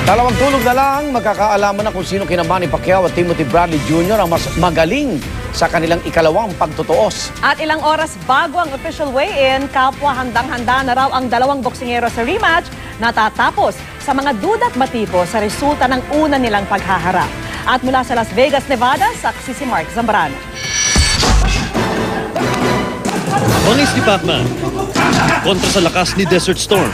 Dalawang tulog na lang, magkakaalaman na kung sino kinaban ni Pacquiao at Timothy Bradley Jr. ang mas magaling sa kanilang ikalawang pagtutuos. At ilang oras bago ang official weigh-in, kapwa handang-handa na raw ang dalawang boksingero sa rematch na tatapos sa mga duda't batipo sa resulta ng una nilang paghaharap. At mula sa Las Vegas, Nevada, saksi si Mark Zambrano. Bangis ni Pacman kontra sa lakas ni Desert Storm.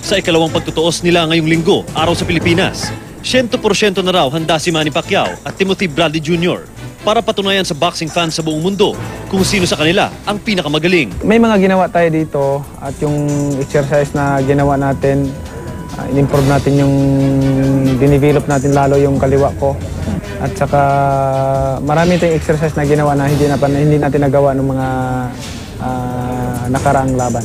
Sa ikalawang pagtutuos nila ngayong linggo, araw sa Pilipinas, 100% na raw handa si Manny Pacquiao at Timothy Bradley Jr. para patunayan sa boxing fans sa buong mundo kung sino sa kanila ang pinakamagaling. May mga ginawa tayo dito at yung exercise na ginawa natin, in-improve natin yung, dinivelop natin lalo yung kaliwa ko. At saka marami tayong exercise na ginawa na hindi natin nagawa ng mga nakaraang laban.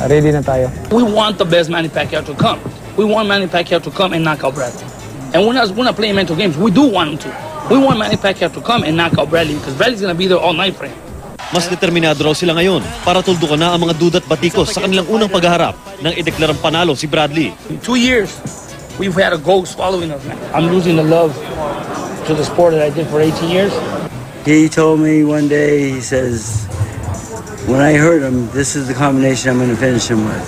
Ready na tayo. We want the best Manny Pacquiao to come. We want Manny Pacquiao to come and knock out Bradley. And we're not playing mental games. We do want him to. We want Manny Pacquiao to come and knock out Bradley because Bradley's gonna be there all night for him. Mas determinado raw sila ngayon para tuldukan na ang mga duda't batikos sa kanilang unang paghaharap nang ideklarang panalo si Bradley. In 2 years, we've had a ghost following us, man. I'm losing the love to the sport that I did for 18 years. He told me one day, he says, when I heard him, this is the combination I'm going to finish him with.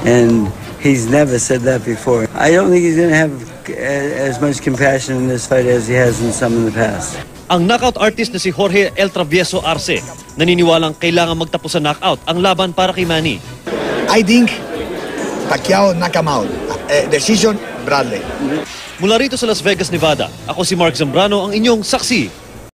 And he's never said that before. I don't think he's going to have as much compassion in this fight as he has in some in the past. Ang knockout artist na si Jorge El Travieso Arce naniniwalang kailangan magtapos sa knockout ang laban para kay Manny. I think Pacquiao knock him out. Decision, Bradley. Mula rito sa Las Vegas, Nevada, ako si Mark Zambrano, ang inyong saksi